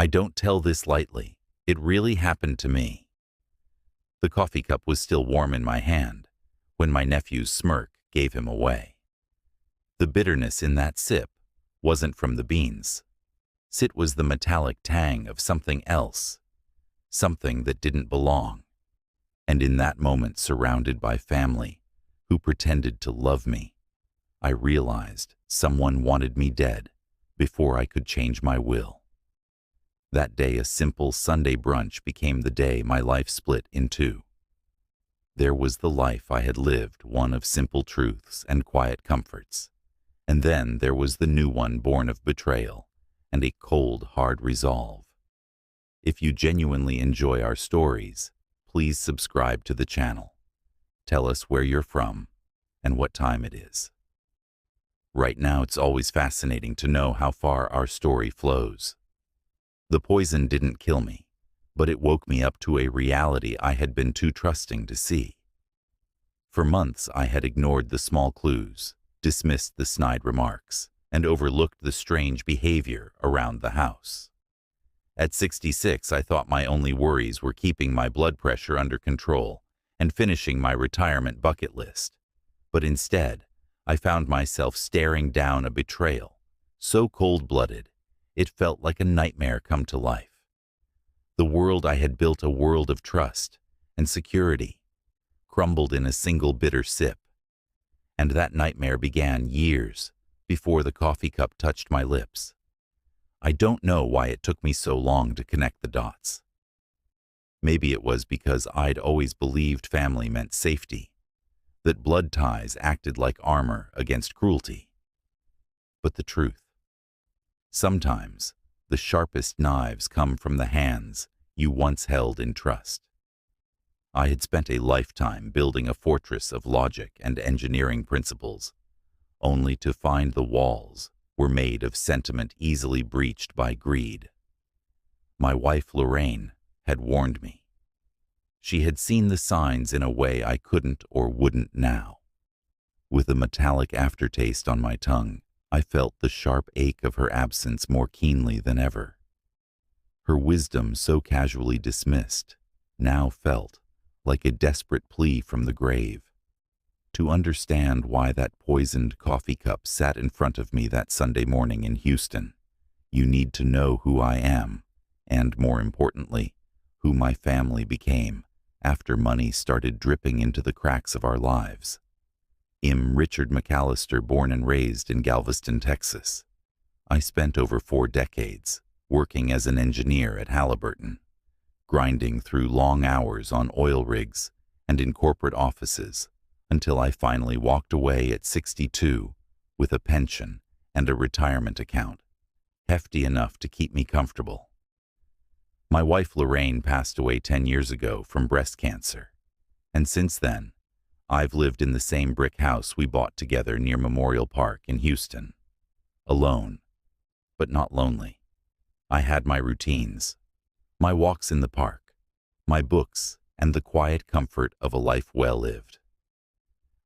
I don't tell this lightly. It really happened to me. The coffee cup was still warm in my hand when my nephew's smirk gave him away. The bitterness in that sip wasn't from the beans. It was the metallic tang of something else, something that didn't belong. And in that moment, surrounded by family who pretended to love me, I realized someone wanted me dead before I could change my will. That day, a simple Sunday brunch became the day my life split in two. There was the life I had lived, one of simple truths and quiet comforts. And then there was the new one born of betrayal and a cold, hard resolve. If you genuinely enjoy our stories, please subscribe to the channel. Tell us where you're from and what time it is. Right now, it's always fascinating to know how far our story flows. The poison didn't kill me, but it woke me up to a reality I had been too trusting to see. For months, I had ignored the small clues, dismissed the snide remarks, and overlooked the strange behavior around the house. At 66, I thought my only worries were keeping my blood pressure under control and finishing my retirement bucket list. But instead, I found myself staring down a betrayal so cold-blooded, it felt like a nightmare come to life. The world I had built, a world of trust and security, crumbled in a single bitter sip. And that nightmare began years before the coffee cup touched my lips. I don't know why it took me so long to connect the dots. Maybe it was because I'd always believed family meant safety, that blood ties acted like armor against cruelty. But the truth, sometimes the sharpest knives come from the hands you once held in trust. I had spent a lifetime building a fortress of logic and engineering principles, only to find the walls were made of sentiment easily breached by greed. My wife Lorraine had warned me. She had seen the signs in a way I couldn't or wouldn't now. With a metallic aftertaste on my tongue, I felt the sharp ache of her absence more keenly than ever. Her wisdom, so casually dismissed, now felt like a desperate plea from the grave. To understand why that poisoned coffee cup sat in front of me that Sunday morning in Houston, you need to know who I am, and more importantly, who my family became after money started dripping into the cracks of our lives. I'm Richard McAllister, born and raised in Galveston, Texas. I spent over 4 decades working as an engineer at Halliburton, grinding through long hours on oil rigs and in corporate offices until I finally walked away at 62 with a pension and a retirement account, hefty enough to keep me comfortable. My wife Lorraine passed away 10 years ago from breast cancer, and since then, I've lived in the same brick house we bought together near Memorial Park in Houston. Alone, but not lonely. I had my routines, my walks in the park, my books, and the quiet comfort of a life well lived.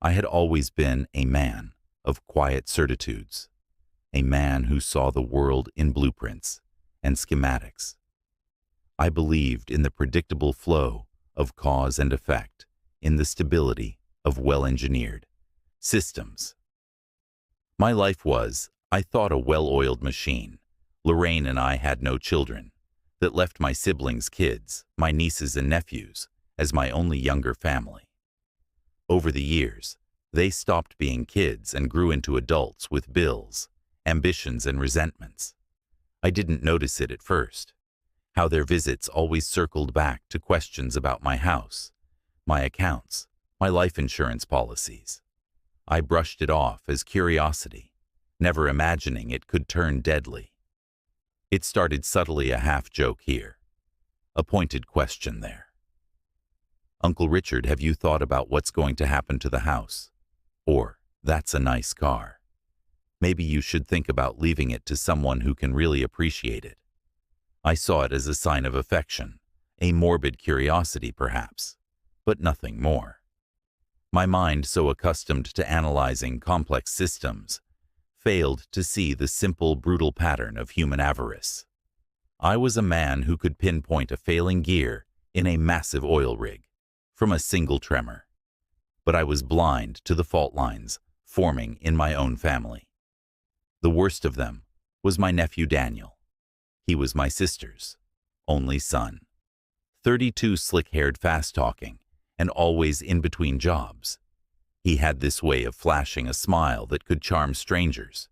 I had always been a man of quiet certitudes, a man who saw the world in blueprints and schematics. I believed in the predictable flow of cause and effect, in the stability of well-engineered systems. My life was, I thought, a well-oiled machine. Lorraine and I had no children, that left my siblings' kids, my nieces and nephews, as my only younger family. Over the years, they stopped being kids and grew into adults with bills, ambitions, and resentments. I didn't notice it at first, how their visits always circled back to questions about my house, my accounts, my life insurance policies. I brushed it off as curiosity, never imagining it could turn deadly. It started subtly, a half-joke here, a pointed question there. "Uncle Richard, have you thought about what's going to happen to the house?" Or, "That's a nice car. Maybe you should think about leaving it to someone who can really appreciate it." I saw it as a sign of affection, a morbid curiosity perhaps, but nothing more. My mind, so accustomed to analyzing complex systems, failed to see the simple, brutal pattern of human avarice. I was a man who could pinpoint a failing gear in a massive oil rig from a single tremor. But I was blind to the fault lines forming in my own family. The worst of them was my nephew Daniel. He was my sister's only son. 32, slick-haired, fast-talking, and always in between jobs. He had this way of flashing a smile that could charm strangers,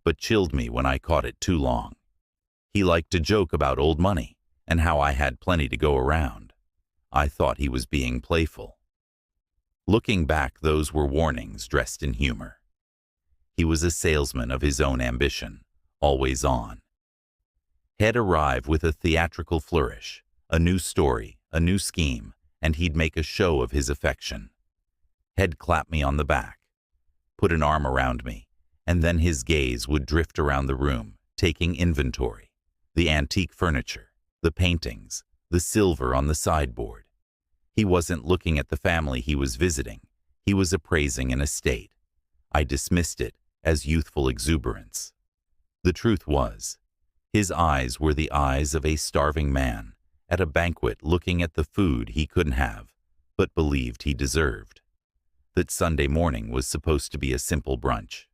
but chilled me when I caught it too long. He liked to joke about old money and how I had plenty to go around. I thought he was being playful. Looking back, those were warnings dressed in humor. He was a salesman of his own ambition, always on. He'd arrive with a theatrical flourish, a new story, a new scheme, and he'd make a show of his affection. He'd clap me on the back, put an arm around me, and then his gaze would drift around the room, taking inventory. The antique furniture, the paintings, the silver on the sideboard. He wasn't looking at the family he was visiting. He was appraising an estate. I dismissed it as youthful exuberance. The truth was, his eyes were the eyes of a starving man at a banquet looking at the food he couldn't have, but believed he deserved. That Sunday morning was supposed to be a simple brunch.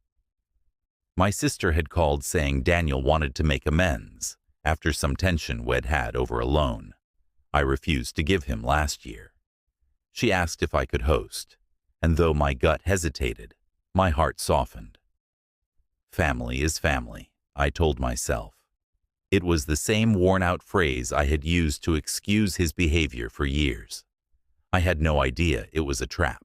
My sister had called saying Daniel wanted to make amends after some tension we'd had over a loan I refused to give him last year. She asked if I could host, and though my gut hesitated, my heart softened. Family is family, I told myself. It was the same worn-out phrase I had used to excuse his behavior for years. I had no idea it was a trap.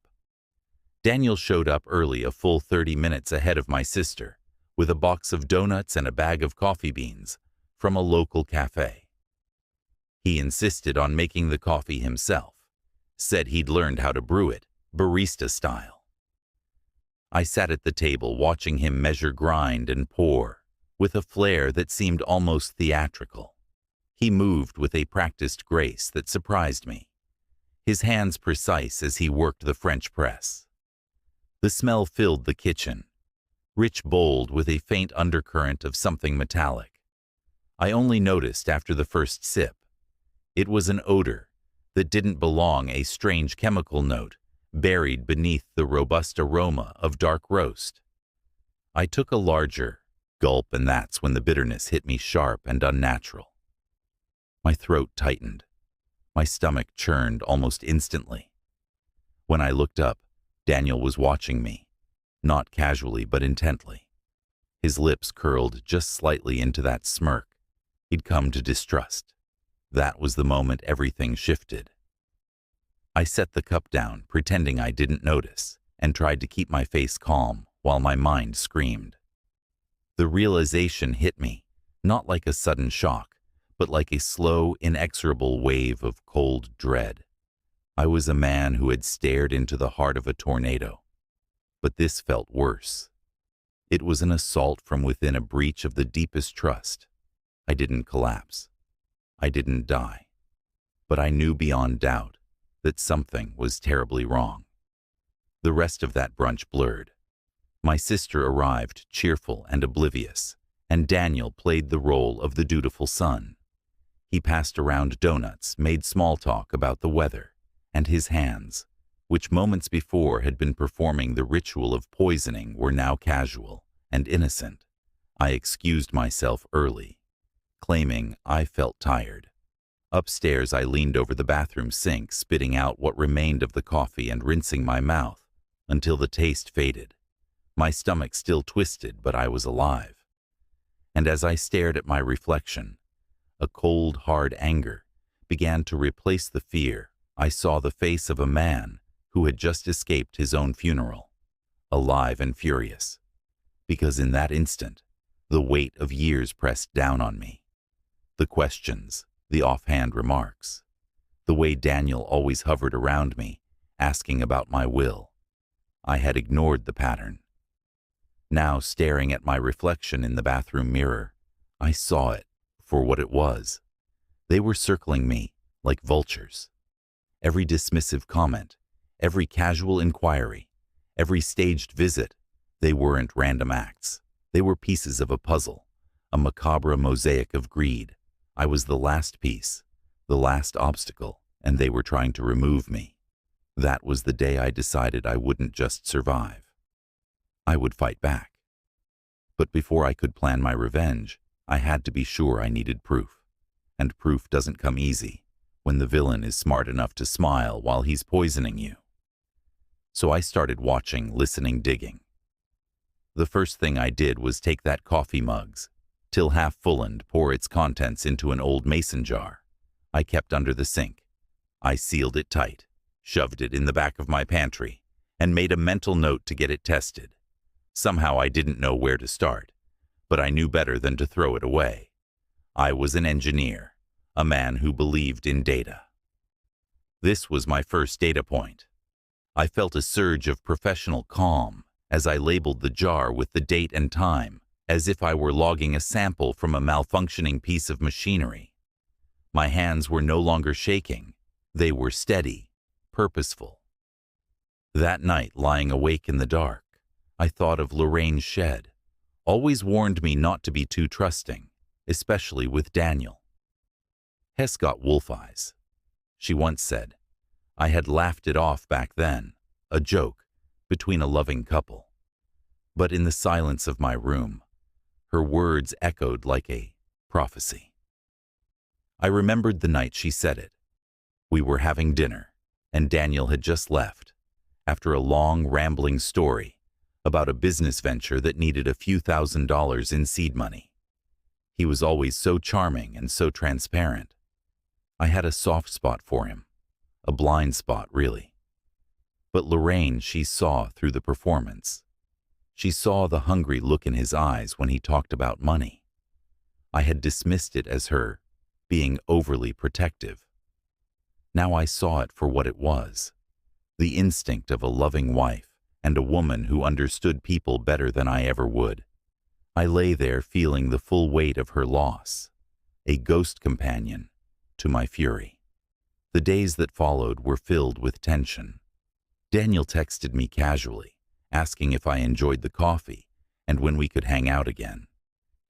Daniel showed up early, a full 30 minutes ahead of my sister, with a box of donuts and a bag of coffee beans from a local cafe. He insisted on making the coffee himself, said he'd learned how to brew it, barista style. I sat at the table watching him measure, grind, and pour, with a flair that seemed almost theatrical. He moved with a practiced grace that surprised me, his hands precise as he worked the French press. The smell filled the kitchen, rich, bold, with a faint undercurrent of something metallic. I only noticed after the first sip. It was an odor that didn't belong, a strange chemical note buried beneath the robust aroma of dark roast. I took a larger gulp, and that's when the bitterness hit me sharp and unnatural. My throat tightened. My stomach churned almost instantly. When I looked up, Daniel was watching me, not casually but intently. His lips curled just slightly into that smirk he'd come to distrust. That was the moment everything shifted. I set the cup down, pretending I didn't notice, and tried to keep my face calm while my mind screamed. The realization hit me, not like a sudden shock, but like a slow, inexorable wave of cold dread. I was a man who had stared into the heart of a tornado, but this felt worse. It was an assault from within, a breach of the deepest trust. I didn't collapse. I didn't die. But I knew beyond doubt that something was terribly wrong. The rest of that brunch blurred. My sister arrived, cheerful and oblivious, and Daniel played the role of the dutiful son. He passed around donuts, made small talk about the weather, and his hands, which moments before had been performing the ritual of poisoning, were now casual and innocent. I excused myself early, claiming I felt tired. Upstairs, I leaned over the bathroom sink, spitting out what remained of the coffee and rinsing my mouth until the taste faded. My stomach still twisted, but I was alive. And as I stared at my reflection, a cold, hard anger began to replace the fear. I saw the face of a man who had just escaped his own funeral, alive and furious, because in that instant, the weight of years pressed down on me. The questions, the offhand remarks, the way Daniel always hovered around me, asking about my will. I had ignored the pattern. Now, staring at my reflection in the bathroom mirror, I saw it for what it was. They were circling me like vultures. Every dismissive comment, every casual inquiry, every staged visit, they weren't random acts. They were pieces of a puzzle, a macabre mosaic of greed. I was the last piece, the last obstacle, and they were trying to remove me. That was the day I decided I wouldn't just survive. I would fight back. But before I could plan my revenge, I had to be sure I needed proof. And proof doesn't come easy when the villain is smart enough to smile while he's poisoning you. So I started watching, listening, digging. The first thing I did was take that coffee mug's, till half full, and pour its contents into an old mason jar I kept under the sink. I sealed it tight, shoved it in the back of my pantry, and made a mental note to get it tested. Somehow I didn't know where to start, but I knew better than to throw it away. I was an engineer, a man who believed in data. This was my first data point. I felt a surge of professional calm as I labeled the jar with the date and time, as if I were logging a sample from a malfunctioning piece of machinery. My hands were no longer shaking. They were steady, purposeful. That night, lying awake in the dark, I thought of Lorraine Shedd. Always warned me not to be too trusting, especially with Daniel. Hess got wolf eyes, she once said. I had laughed it off back then, a joke between a loving couple. But in the silence of my room, her words echoed like a prophecy. I remembered the night she said it. We were having dinner, and Daniel had just left, after a long, rambling story about a business venture that needed a few $1,000s in seed money. He was always so charming and so transparent. I had a soft spot for him, a blind spot, really. But Lorraine, she saw through the performance. She saw the hungry look in his eyes when he talked about money. I had dismissed it as her being overly protective. Now I saw it for what it was, the instinct of a loving wife and a woman who understood people better than I ever would. I lay there feeling the full weight of her loss, a ghost companion to my fury. The days that followed were filled with tension. Daniel texted me casually, asking if I enjoyed the coffee and when we could hang out again.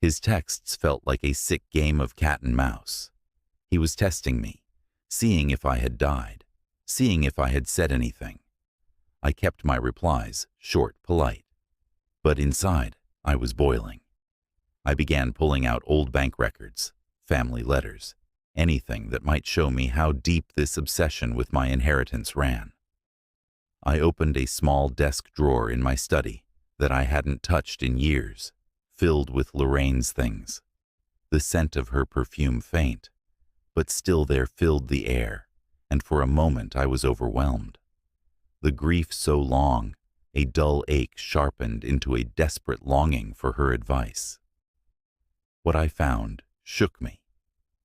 His texts felt like a sick game of cat and mouse. He was testing me, seeing if I had died, seeing if I had said anything. I kept my replies short, polite. But inside, I was boiling. I began pulling out old bank records, family letters, anything that might show me how deep this obsession with my inheritance ran. I opened a small desk drawer in my study that I hadn't touched in years, filled with Lorraine's things. The scent of her perfume faint, but still there filled the air, and for a moment I was overwhelmed. The grief so long, a dull ache sharpened into a desperate longing for her advice. What I found shook me.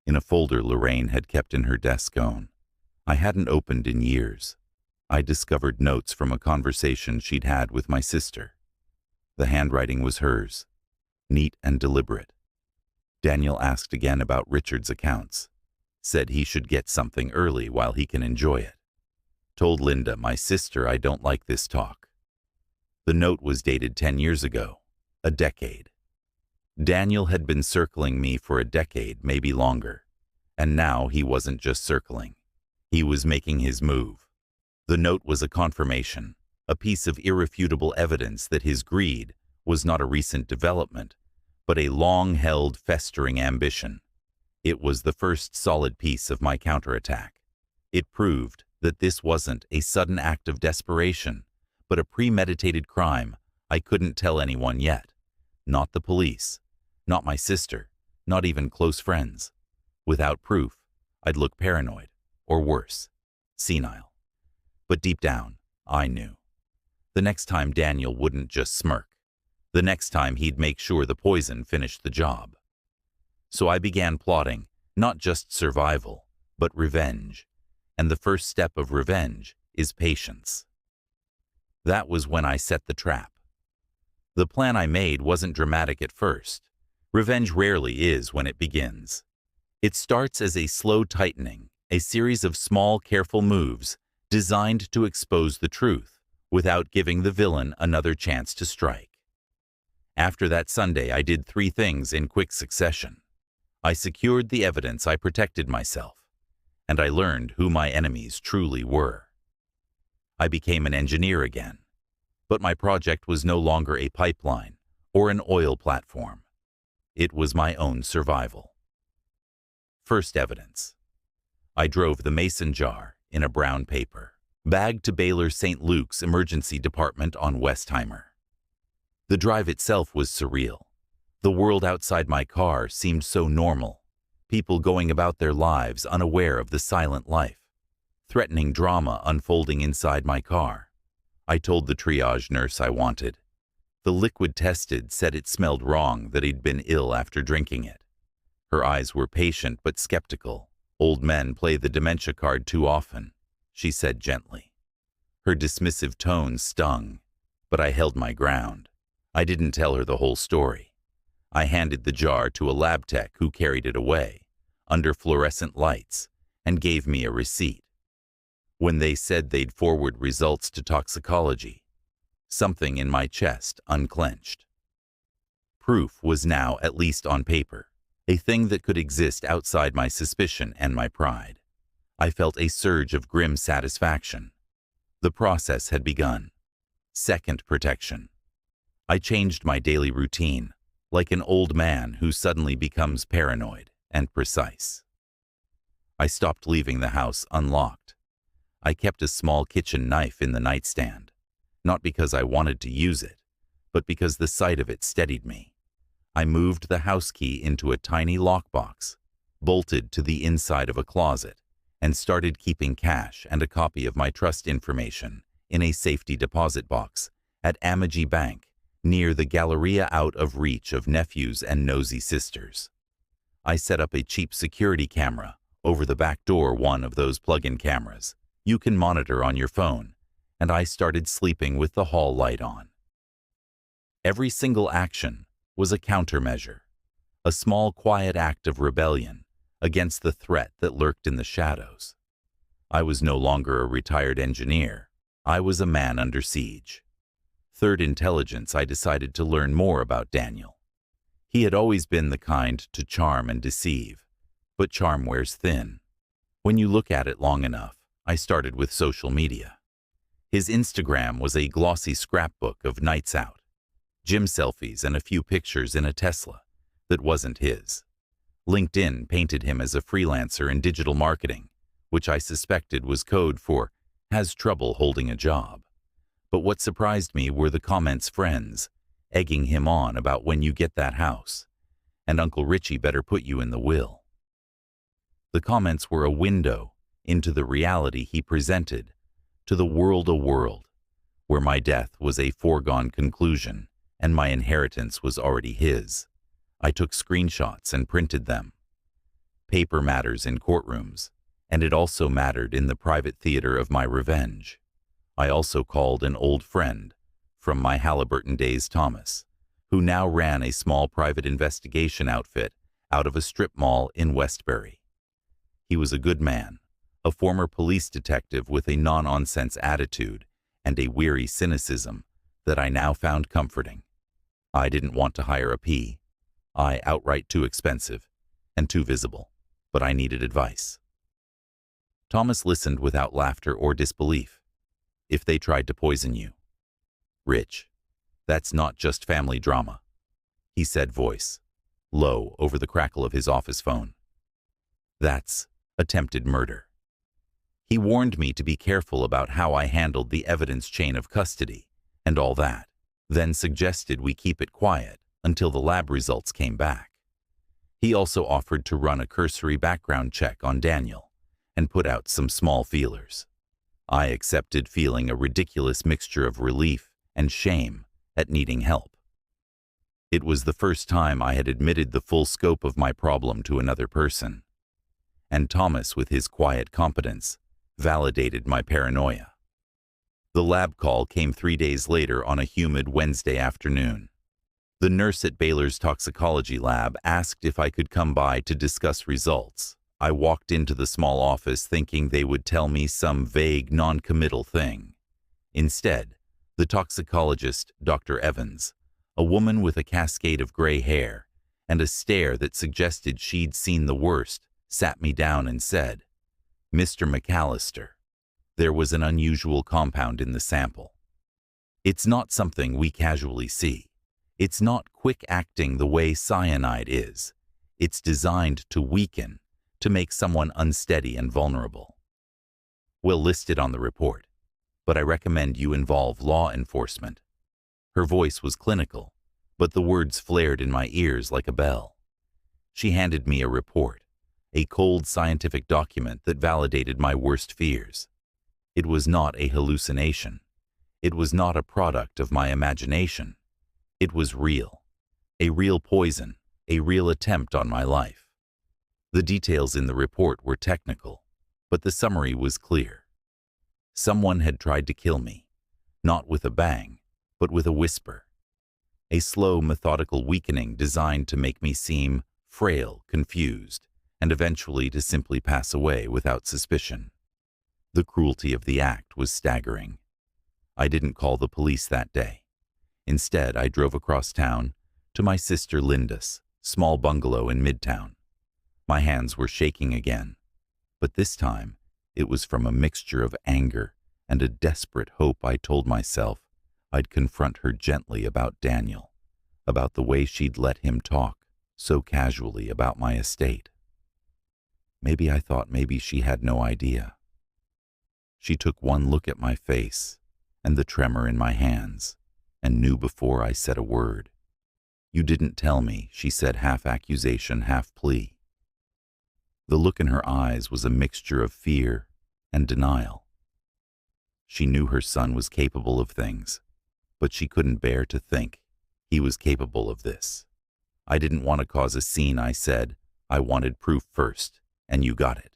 In a folder Lorraine had kept in her desk own, I hadn't opened in years, I discovered notes from a conversation she'd had with my sister. The handwriting was hers, neat and deliberate. Daniel asked again about Richard's accounts, said he should get something early while he can enjoy it. Told Linda, my sister, I don't like this talk. The note was dated 10 years ago, a decade. Daniel had been circling me for a decade, maybe longer, and now he wasn't just circling. He was making his move. The note was a confirmation, a piece of irrefutable evidence that his greed was not a recent development, but a long-held, festering ambition. It was the first solid piece of my counterattack. It proved that this wasn't a sudden act of desperation, but a premeditated crime I couldn't tell anyone yet. Not the police, not my sister, not even close friends. Without proof, I'd look paranoid, or worse, senile. But deep down, I knew. The next time Daniel wouldn't just smirk. The next time he'd make sure the poison finished the job. So I began plotting, not just survival, but revenge. And the first step of revenge is patience. That was when I set the trap. The plan I made wasn't dramatic at first. Revenge rarely is when it begins. It starts as a slow tightening, a series of small, careful moves designed to expose the truth without giving the villain another chance to strike. After that Sunday, I did 3 things in quick succession. I secured the evidence, I protected myself, and I learned who my enemies truly were. I became an engineer again, but my project was no longer a pipeline or an oil platform. It was my own survival. First evidence. I drove the mason jar in a brown paper bag to Baylor St. Luke's emergency department on Westheimer. The drive itself was surreal. The world outside my car seemed so normal, people going about their lives unaware of the silent life, threatening drama unfolding inside my car. I told the triage nurse I wanted. The liquid tested said it smelled wrong, that he'd been ill after drinking it. Her eyes were patient but skeptical. Old men play the dementia card too often, she said gently. Her dismissive tone stung, but I held my ground. I didn't tell her the whole story. I handed the jar to a lab tech who carried it away, under fluorescent lights, and gave me a receipt. When they said they'd forward results to toxicology, something in my chest unclenched. Proof was now at least on paper, a thing that could exist outside my suspicion and my pride. I felt a surge of grim satisfaction. The process had begun. Second protection. I changed my daily routine, like an old man who suddenly becomes paranoid and precise. I stopped leaving the house unlocked. I kept a small kitchen knife in the nightstand, not because I wanted to use it, but because the sight of it steadied me. I moved the house key into a tiny lockbox, bolted to the inside of a closet, and started keeping cash and a copy of my trust information in a safety deposit box at Amagi Bank, near the Galleria, out of reach of nephews and nosy sisters. I set up a cheap security camera over the back door, one of those plug-in cameras you can monitor on your phone, and I started sleeping with the hall light on. Every single action was a countermeasure, a small quiet act of rebellion against the threat that lurked in the shadows. I was no longer a retired engineer. I was a man under siege. Third intelligence, I decided to learn more about Daniel. He had always been the kind to charm and deceive, but charm wears thin when you look at it long enough. I started with social media. His Instagram was a glossy scrapbook of nights out, gym selfies, and a few pictures in a Tesla that wasn't his. LinkedIn painted him as a freelancer in digital marketing, which I suspected was code for has trouble holding a job. But what surprised me were the comments, friends egging him on about when you get that house, and Uncle Richie better put you in the will. The comments were a window into the reality he presented to the world, a world where my death was a foregone conclusion and my inheritance was already his. I took screenshots and printed them. Paper matters in courtrooms, and it also mattered in the private theater of my revenge. I also called an old friend from my Halliburton days, Thomas, who now ran a small private investigation outfit out of a strip mall in Westbury. He was a good man, a former police detective with a non-nonsense attitude and a weary cynicism that I now found comforting. I didn't want to hire a P. I outright too expensive and too visible, but I needed advice. Thomas listened without laughter or disbelief. If they tried to poison you, Rich, that's not just family drama, he said, voice low over the crackle of his office phone. That's attempted murder. He warned me to be careful about how I handled the evidence chain of custody and all that, then suggested we keep it quiet until the lab results came back. He also offered to run a cursory background check on Daniel and put out some small feelers. I accepted, feeling a ridiculous mixture of relief and shame at needing help. It was the first time I had admitted the full scope of my problem to another person, and Thomas, with his quiet competence, validated my paranoia. The lab call came 3 days later on a humid Wednesday afternoon. The nurse at Baylor's toxicology lab asked if I could come by to discuss results. I walked into the small office thinking they would tell me some vague, non-committal thing. Instead, the toxicologist, Dr. Evans, a woman with a cascade of gray hair and a stare that suggested she'd seen the worst, sat me down and said, "Mr. McAllister, there was an unusual compound in the sample. It's not something we casually see. It's not quick-acting the way cyanide is. It's designed to weaken, to make someone unsteady and vulnerable. We'll list it on the report, but I recommend you involve law enforcement." Her voice was clinical, but the words flared in my ears like a bell. She handed me a report, a cold scientific document that validated my worst fears. It was not a hallucination. It was not a product of my imagination. It was real. A real poison, a real attempt on my life. The details in the report were technical, but the summary was clear. Someone had tried to kill me, not with a bang, but with a whisper. A slow, methodical weakening designed to make me seem frail, confused, and eventually to simply pass away without suspicion. The cruelty of the act was staggering. I didn't call the police that day. Instead, I drove across town to my sister Linda's small bungalow in Midtown. My hands were shaking again, but this time it was from a mixture of anger and a desperate hope. I told myself I'd confront her gently about Daniel, about the way she'd let him talk so casually about my estate. Maybe I thought maybe she had no idea. She took one look at my face and the tremor in my hands and knew before I said a word. "You didn't tell me," she said, half accusation, half plea. The look in her eyes was a mixture of fear and denial. She knew her son was capable of things, but she couldn't bear to think he was capable of this. "I didn't want to cause a scene," I said. "I wanted proof first, and you got it."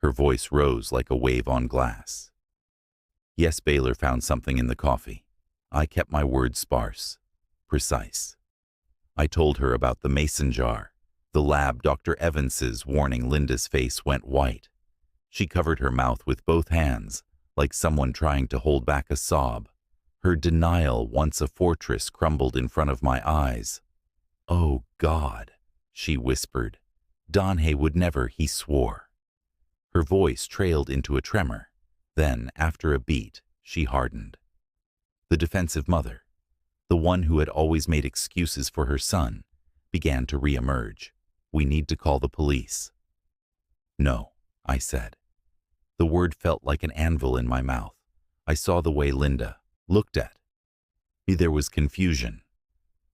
Her voice rose like a wave on glass. "Yes, Baylor found something in the coffee." I kept my words sparse, precise. I told her about the mason jar, the lab, Dr. Evans's warning. Linda's face went white. She covered her mouth with both hands, like someone trying to hold back a sob. Her denial, once a fortress, crumbled in front of my eyes. "Oh, God," she whispered. "Donahue would never," he swore. Her voice trailed into a tremor. Then, after a beat, she hardened. The defensive mother, the one who had always made excuses for her son, began to re-emerge. "We need to call the police." "No," I said. The word felt like an anvil in my mouth. I saw the way Linda looked at me. There was confusion,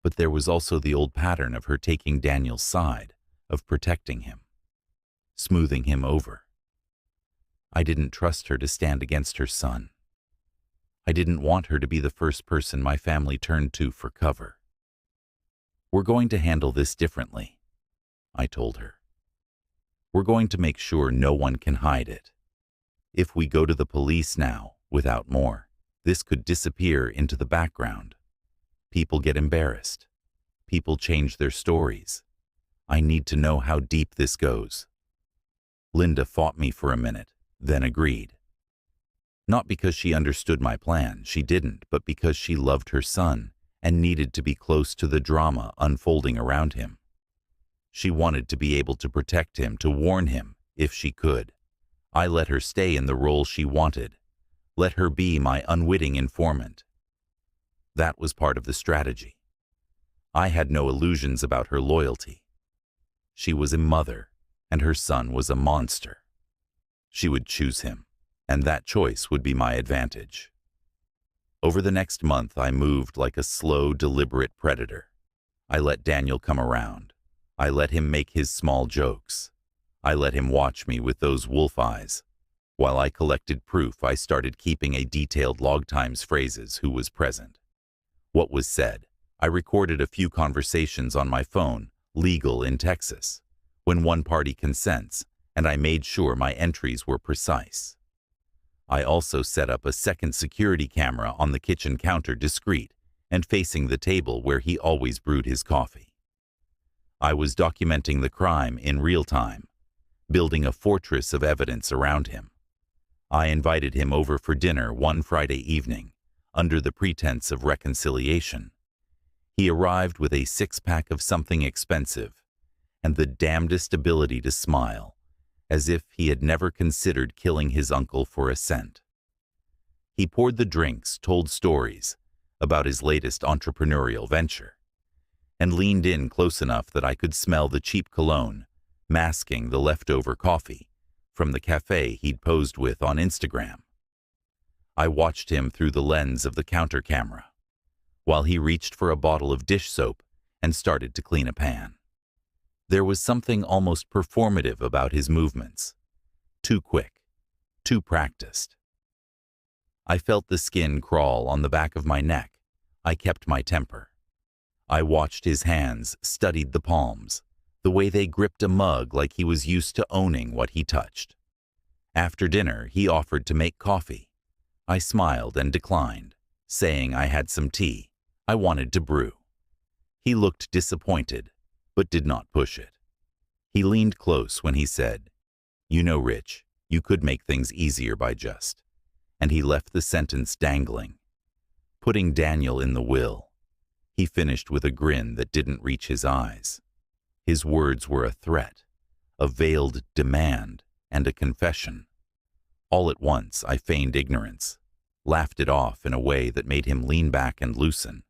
but there was also the old pattern of her taking Daniel's side, of protecting him, smoothing him over. I didn't trust her to stand against her son. I didn't want her to be the first person my family turned to for cover. "We're going to handle this differently," I told her. "We're going to make sure no one can hide it. If we go to the police now, without more, this could disappear into the background. People get embarrassed. People change their stories. I need to know how deep this goes." Linda fought me for a minute, then agreed. Not because she understood my plan, she didn't, but because she loved her son and needed to be close to the drama unfolding around him. She wanted to be able to protect him, to warn him, if she could. I let her stay in the role she wanted. Let her be my unwitting informant. That was part of the strategy. I had no illusions about her loyalty. She was a mother, and her son was a monster. She would choose him, and that choice would be my advantage. Over the next month, I moved like a slow, deliberate predator. I let Daniel come around. I let him make his small jokes. I let him watch me with those wolf eyes. While I collected proof, I started keeping a detailed log, times, phrases, who was present, what was said. I recorded a few conversations on my phone, legal in Texas, when one party consents, and I made sure my entries were precise. I also set up a second security camera on the kitchen counter, discreet and facing the table where he always brewed his coffee. I was documenting the crime in real time, building a fortress of evidence around him. I invited him over for dinner one Friday evening, under the pretense of reconciliation. He arrived with a six-pack of something expensive and the damnedest ability to smile, as if he had never considered killing his uncle for a cent. He poured the drinks, told stories about his latest entrepreneurial venture, and leaned in close enough that I could smell the cheap cologne masking the leftover coffee from the cafe he'd posed with on Instagram. I watched him through the lens of the counter camera, while he reached for a bottle of dish soap and started to clean a pan. There was something almost performative about his movements. Too quick, too practiced. I felt the skin crawl on the back of my neck. I kept my temper. I watched his hands, studied the palms, the way they gripped a mug like he was used to owning what he touched. After dinner, he offered to make coffee. I smiled and declined, saying I had some tea I wanted to brew. He looked disappointed, but did not push it. He leaned close when he said, "You know, Rich, you could make things easier by just," and he left the sentence dangling. Putting Daniel in the will, he finished with a grin that didn't reach his eyes. His words were a threat, a veiled demand, and a confession. All at once, I feigned ignorance, laughed it off in a way that made him lean back and loosen.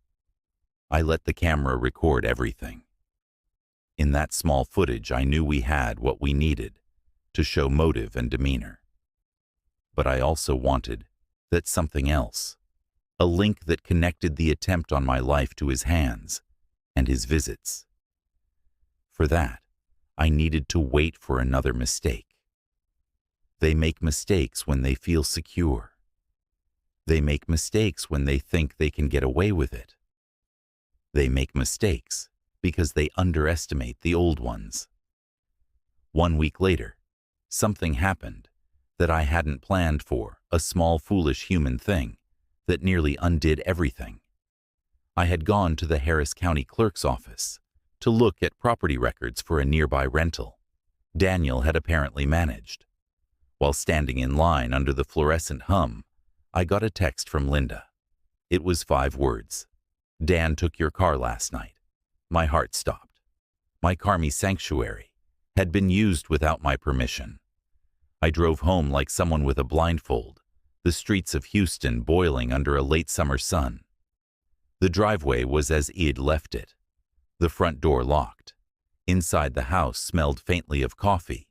I let the camera record everything. In that small footage, I knew we had what we needed to show motive and demeanor. But I also wanted that something else, a link that connected the attempt on my life to his hands and his visits. For that, I needed to wait for another mistake. They make mistakes when they feel secure. They make mistakes when they think they can get away with it. They make mistakes because they underestimate the old ones. 1 week later, something happened that I hadn't planned for, a small foolish human thing that nearly undid everything. I had gone to the Harris County Clerk's office to look at property records for a nearby rental Daniel had apparently managed. While standing in line under the fluorescent hum, I got a text from Linda. It was 5 words. "Dan took your car last night." My heart stopped. My Carmi sanctuary had been used without my permission. I drove home like someone with a blindfold, the streets of Houston boiling under a late summer sun. The driveway was as I'd left it. The front door locked. Inside the house smelled faintly of coffee.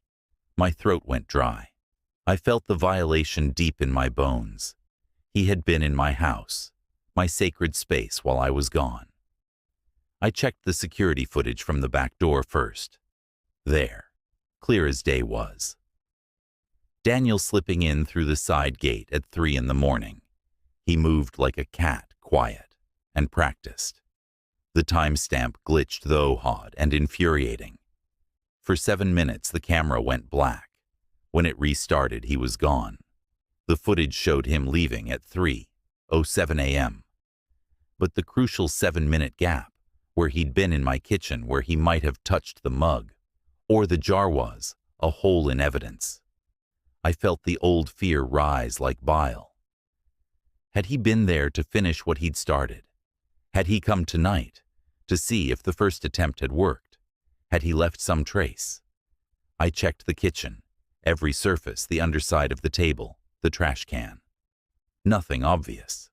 My throat went dry. I felt the violation deep in my bones. He had been in my house, my sacred space, while I was gone. I checked the security footage from the back door first. There, clear as day was Daniel slipping in through the side gate at 3 in the morning. He moved like a cat, quiet and practiced. The timestamp glitched, though odd and infuriating. For 7 minutes, the camera went black. When it restarted, he was gone. The footage showed him leaving at 3:07 a.m. But the crucial 7-minute gap, where he'd been in my kitchen, where he might have touched the mug, or the jar, was a hole in evidence. I felt the old fear rise like bile. Had he been there to finish what he'd started? Had he come tonight to see if the first attempt had worked? Had he left some trace? I checked the kitchen, every surface, the underside of the table, the trash can. Nothing obvious.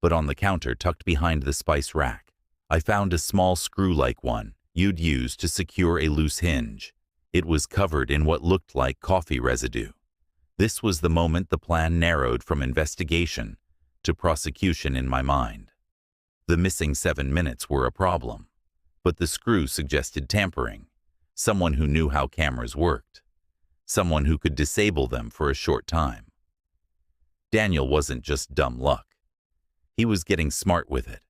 But on the counter, tucked behind the spice rack, I found a small screw-like one you'd use to secure a loose hinge. It was covered in what looked like coffee residue. This was the moment the plan narrowed from investigation to prosecution in my mind. The missing 7 minutes were a problem, but the screw suggested tampering, someone who knew how cameras worked, someone who could disable them for a short time. Daniel wasn't just dumb luck. He was getting smart with it.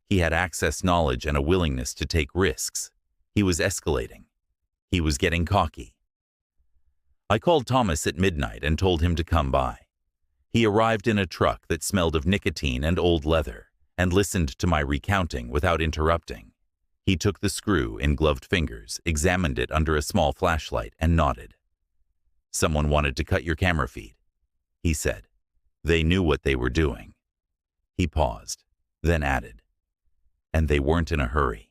He had access, knowledge, and a willingness to take risks. He was escalating. He was getting cocky. I called Thomas at midnight and told him to come by. He arrived in a truck that smelled of nicotine and old leather and listened to my recounting without interrupting. He took the screw in gloved fingers, examined it under a small flashlight, and nodded. "Someone wanted to cut your camera feed," he said. "They knew what they were doing." He paused, then added, and they weren't in a hurry.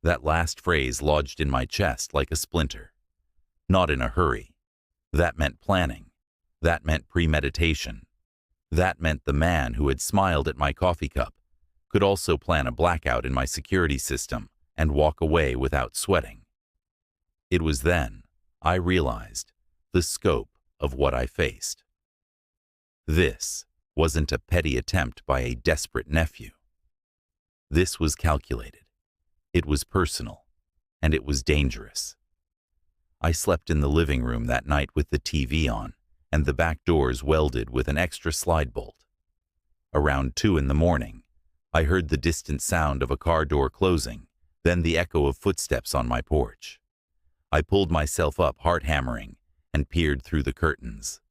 That last phrase lodged in my chest like a splinter. Not in a hurry. That meant planning. That meant premeditation. That meant the man who had smiled at my coffee cup could also plan a blackout in my security system and walk away without sweating. It was then I realized the scope of what I faced. This wasn't a petty attempt by a desperate nephew. This was calculated. It was personal, and it was dangerous. I slept in the living room that night with the TV on and the back doors welded with an extra slide bolt. Around 2 in the morning, I heard the distant sound of a car door closing, then the echo of footsteps on my porch. I pulled myself up, heart hammering, and peered through the curtains.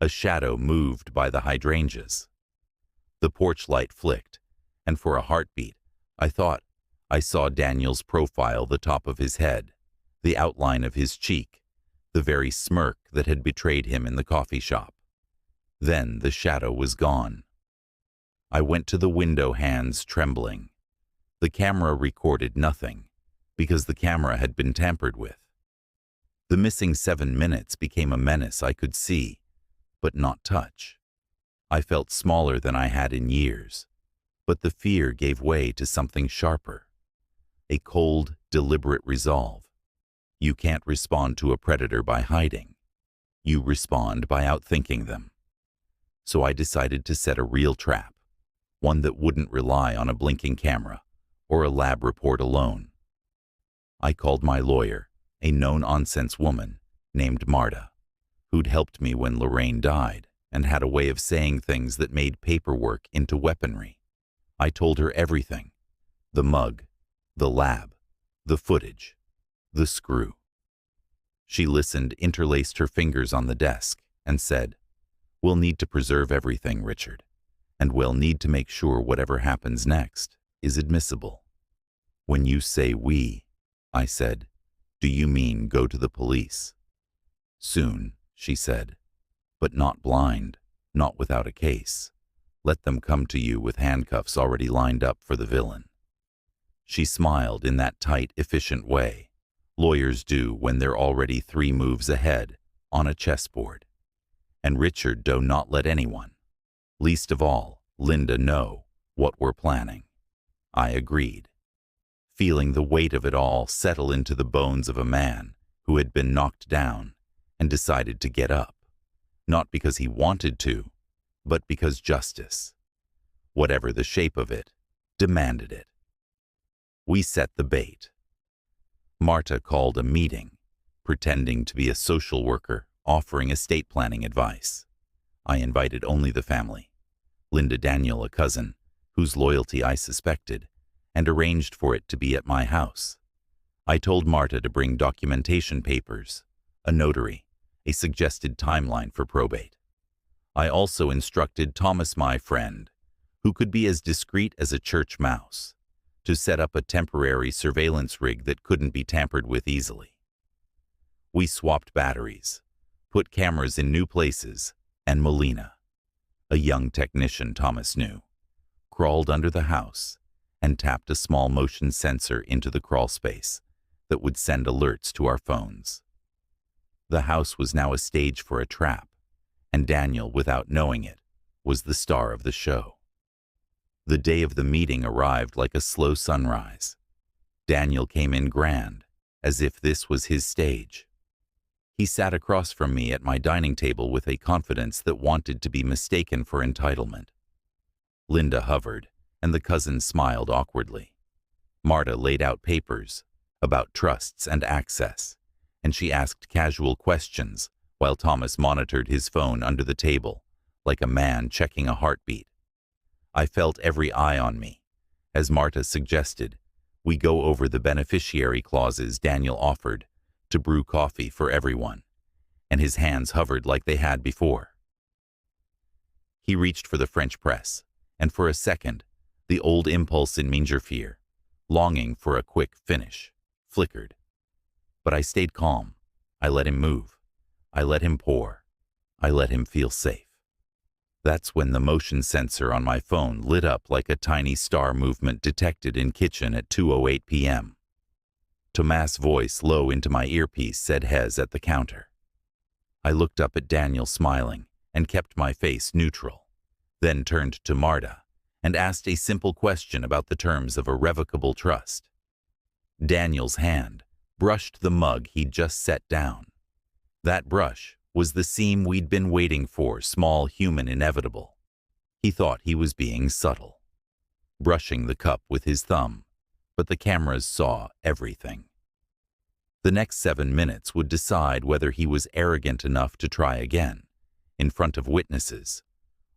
A shadow moved by the hydrangeas. The porch light flicked, and for a heartbeat, I thought I saw Daniel's profile, the top of his head, the outline of his cheek, the very smirk that had betrayed him in the coffee shop. Then the shadow was gone. I went to the window, hands trembling. The camera recorded nothing, because the camera had been tampered with. The missing 7 minutes became a menace I could see, but not touch. I felt smaller than I had in years, but the fear gave way to something sharper. A cold, deliberate resolve. You can't respond to a predator by hiding. You respond by outthinking them. So I decided to set a real trap, one that wouldn't rely on a blinking camera or a lab report alone. I called my lawyer, a no-nonsense woman named Marta, who'd helped me when Lorraine died and had a way of saying things that made paperwork into weaponry. I told her everything: the mug, the lab, the footage, the screw. She listened, interlaced her fingers on the desk, and said, "We'll need to preserve everything, Richard, and we'll need to make sure whatever happens next is admissible." "When you say we," I said, "do you mean go to the police?" "Soon," she said, "but not blind, not without a case. Let them come to you with handcuffs already lined up for the villain." She smiled in that tight, efficient way lawyers do when they're already 3 moves ahead on a chessboard. "And Richard, do not let anyone, least of all Linda, know what we're planning." I agreed, feeling the weight of it all settle into the bones of a man who had been knocked down and decided to get up, not because he wanted to, but because justice, whatever the shape of it, demanded it. We set the bait. Marta called a meeting, pretending to be a social worker offering estate planning advice. I invited only the family, Linda, Daniel, a cousin, whose loyalty I suspected, and arranged for it to be at my house. I told Marta to bring documentation papers, a notary, a suggested timeline for probate. I also instructed Thomas, my friend, who could be as discreet as a church mouse, to set up a temporary surveillance rig that couldn't be tampered with easily. We swapped batteries, put cameras in new places, and Molina, a young technician Thomas knew, crawled under the house and tapped a small motion sensor into the crawl space that would send alerts to our phones. The house was now a stage for a trap, and Daniel, without knowing it, was the star of the show. The day of the meeting arrived like a slow sunrise. Daniel came in grand, as if this was his stage. He sat across from me at my dining table with a confidence that wanted to be mistaken for entitlement. Linda hovered, and the cousins smiled awkwardly. Marta laid out papers about trusts and access, and she asked casual questions while Thomas monitored his phone under the table, like a man checking a heartbeat. I felt every eye on me. As Marta suggested, we go over the beneficiary clauses Daniel offered to brew coffee for everyone, and his hands hovered like they had before. He reached for the French press, and for a second, the old impulse in Mingerfear, longing for a quick finish, flickered. But I stayed calm. I let him move. I let him pour. I let him feel safe. That's when the motion sensor on my phone lit up like a tiny star movement detected in kitchen at 2:08 p.m. Tomas' voice low into my earpiece said Hez at the counter. I looked up at Daniel smiling and kept my face neutral, then turned to Marta and asked a simple question about the terms of irrevocable trust. Daniel's hand brushed the mug he'd just set down. That brush was the seam we'd been waiting for, small, human, inevitable. He thought he was being subtle, brushing the cup with his thumb, but the cameras saw everything. The next 7 minutes would decide whether he was arrogant enough to try again, in front of witnesses,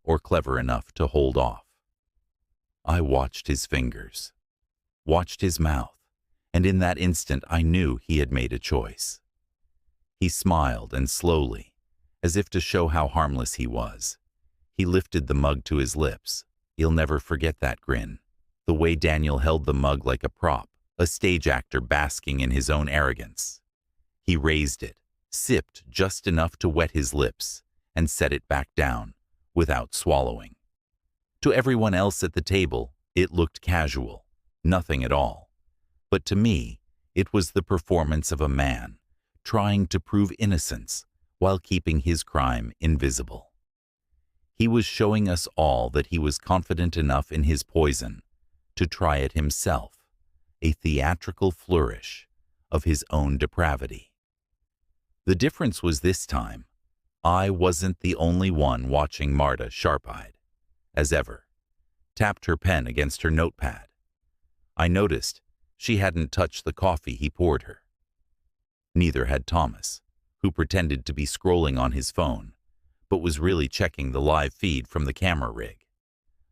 or clever enough to hold off. I watched his fingers, watched his mouth, and in that instant I knew he had made a choice. He smiled, and slowly, as if to show how harmless he was, he lifted the mug to his lips. He'll never forget that grin, the way Daniel held the mug like a prop, a stage actor basking in his own arrogance. He raised it, sipped just enough to wet his lips, and set it back down, without swallowing. To everyone else at the table, it looked casual, nothing at all. But to me, it was the performance of a man trying to prove innocence while keeping his crime invisible. He was showing us all that he was confident enough in his poison to try it himself, a theatrical flourish of his own depravity. The difference was this time, I wasn't the only one watching. Marta, sharp-eyed, as ever, tapped her pen against her notepad. I noticed she hadn't touched the coffee he poured her. Neither had Thomas, who pretended to be scrolling on his phone, but was really checking the live feed from the camera rig.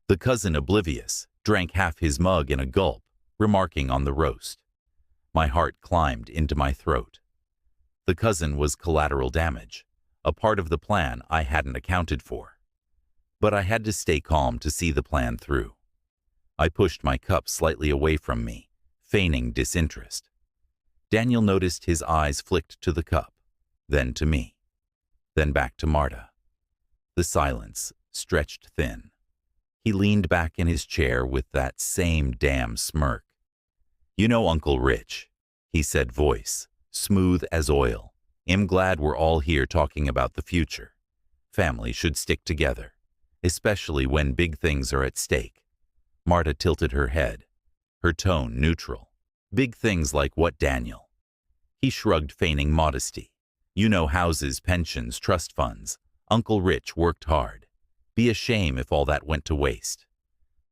The cousin, oblivious, drank half his mug in a gulp, remarking on the roast. My heart climbed into my throat. The cousin was collateral damage, a part of the plan I hadn't accounted for. But I had to stay calm to see the plan through. I pushed my cup slightly away from me, feigning disinterest. Daniel noticed his eyes flicked to the cup, then to me, then back to Marta. The silence stretched thin. He leaned back in his chair with that same damn smirk. "You know, Uncle Rich," he said, voice smooth as oil, "I'm glad we're all here talking about the future. Family should stick together, especially when big things are at stake." Marta tilted her head, her tone neutral. "Big things like what, Daniel?" He shrugged, feigning modesty. "You know, houses, pensions, trust funds. Uncle Rich worked hard. Be a shame if all that went to waste."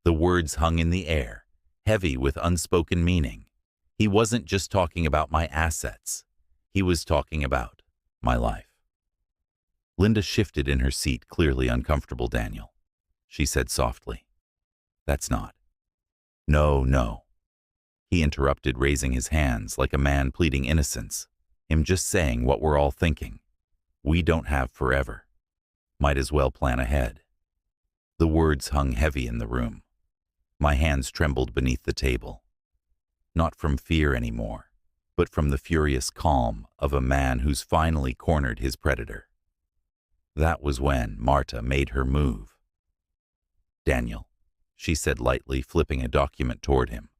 The words hung in the air, heavy with unspoken meaning. He wasn't just talking about my assets. He was talking about my life. Linda shifted in her seat, clearly uncomfortable. "Daniel," she said softly, "that's not." No. He interrupted, raising his hands like a man pleading innocence. "I'm just saying what we're all thinking. We don't have forever. Might as well plan ahead." The words hung heavy in the room. My hands trembled beneath the table. Not from fear anymore, but from the furious calm of a man who's finally cornered his predator. That was when Marta made her move. "Daniel," she said lightly, flipping a document toward him.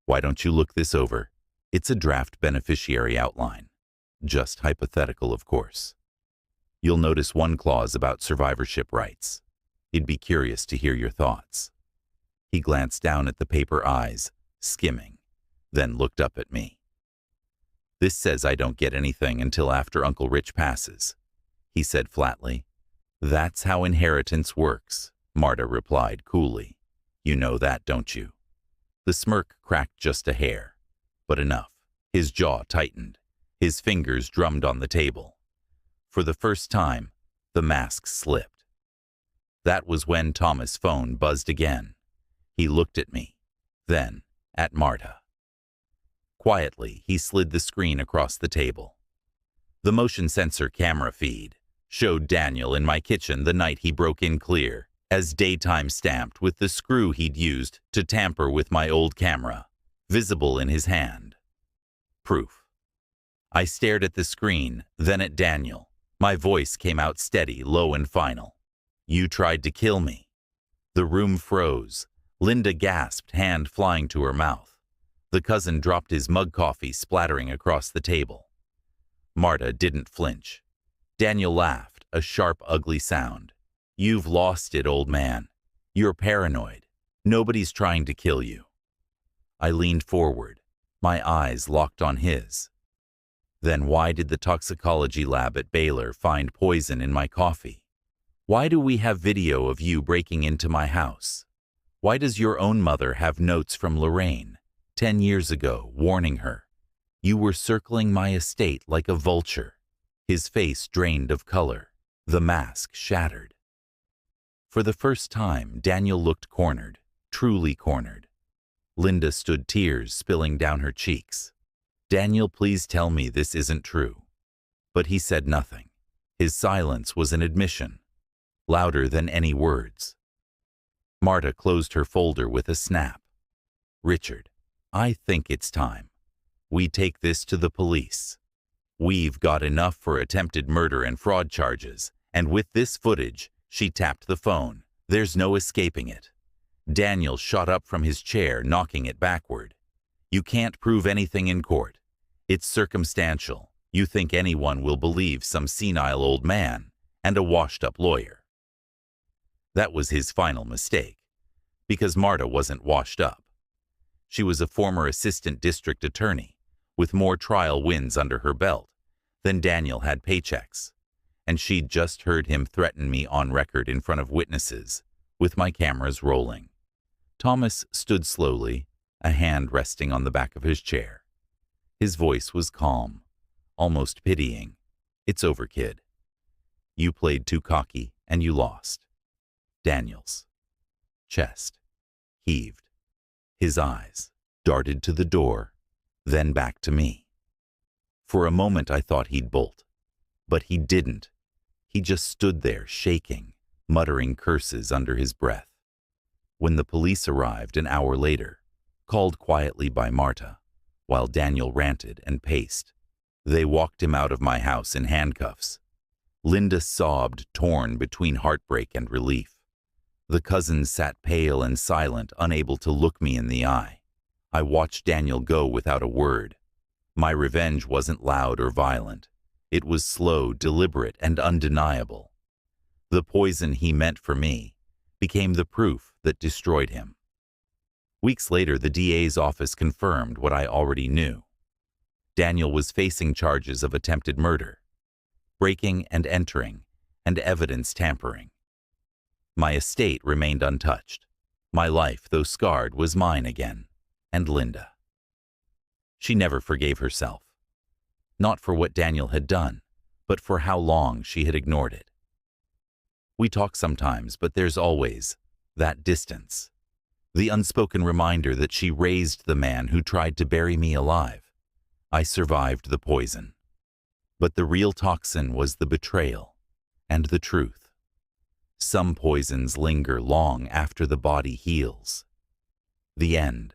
"Why don't you look this over? It's a draft beneficiary outline. Just hypothetical, of course. You'll notice one clause about survivorship rights. He'd be curious to hear your thoughts." He glanced down at the paper, eyes skimming, then looked up at me. "This says I don't get anything until after Uncle Rich passes," he said flatly. "That's how inheritance works," Marta replied coolly. "You know that, don't you?" The smirk cracked just a hair, but enough. His jaw tightened. His fingers drummed on the table. For the first time, the mask slipped. That was when Thomas' phone buzzed again. He looked at me, then at Marta. Quietly, he slid the screen across the table. The motion sensor camera feed showed Daniel in my kitchen the night he broke in, clear as daytime, stamped with the screw he'd used to tamper with my old camera, visible in his hand. Proof. I stared at the screen, then at Daniel. My voice came out steady, low and final. You tried to kill me. The room froze. Linda gasped, hand flying to her mouth. The cousin dropped his mug coffee, splattering across the table. Marta didn't flinch. Daniel laughed, a sharp, ugly sound. You've lost it, old man. You're paranoid. Nobody's trying to kill you. I leaned forward, my eyes locked on his. Then why did the toxicology lab at Baylor find poison in my coffee? Why do we have video of you breaking into my house? Why does your own mother have notes from Lorraine, 10 years ago, warning her? You were circling my estate like a vulture. His face drained of color, the mask shattered. For the first time, Daniel looked cornered, truly cornered. Linda stood, tears spilling down her cheeks. Daniel, please tell me this isn't true. But he said nothing. His silence was an admission, louder than any words. Marta closed her folder with a snap. Richard, I think it's time. We take this to the police. We've got enough for attempted murder and fraud charges, and with this footage, she tapped the phone. There's no escaping it. Daniel shot up from his chair, knocking it backward. You can't prove anything in court. It's circumstantial. You think anyone will believe some senile old man and a washed-up lawyer. That was his final mistake, because Marta wasn't washed up. She was a former assistant district attorney, with more trial wins under her belt than Daniel had paychecks, and she'd just heard him threaten me on record in front of witnesses, with my cameras rolling. Thomas stood slowly, a hand resting on the back of his chair. His voice was calm, almost pitying. It's over, kid. You played too cocky, and you lost. Daniel's chest heaved. His eyes darted to the door, then back to me. For a moment I thought he'd bolt, but he didn't. He just stood there, shaking, muttering curses under his breath. When the police arrived an hour later, called quietly by Marta, while Daniel ranted and paced, they walked him out of my house in handcuffs. Linda sobbed, torn between heartbreak and relief. The cousins sat pale and silent, unable to look me in the eye. I watched Daniel go without a word. My revenge wasn't loud or violent. It was slow, deliberate, and undeniable. The poison he meant for me became the proof that destroyed him. Weeks later, the DA's office confirmed what I already knew. Daniel was facing charges of attempted murder, breaking and entering, and evidence tampering. My estate remained untouched. My life, though scarred, was mine again, and Linda. She never forgave herself. Not for what Daniel had done, but for how long she had ignored it. We talk sometimes, but there's always that distance. The unspoken reminder that she raised the man who tried to bury me alive. I survived the poison. But the real toxin was the betrayal and the truth. Some poisons linger long after the body heals. The end.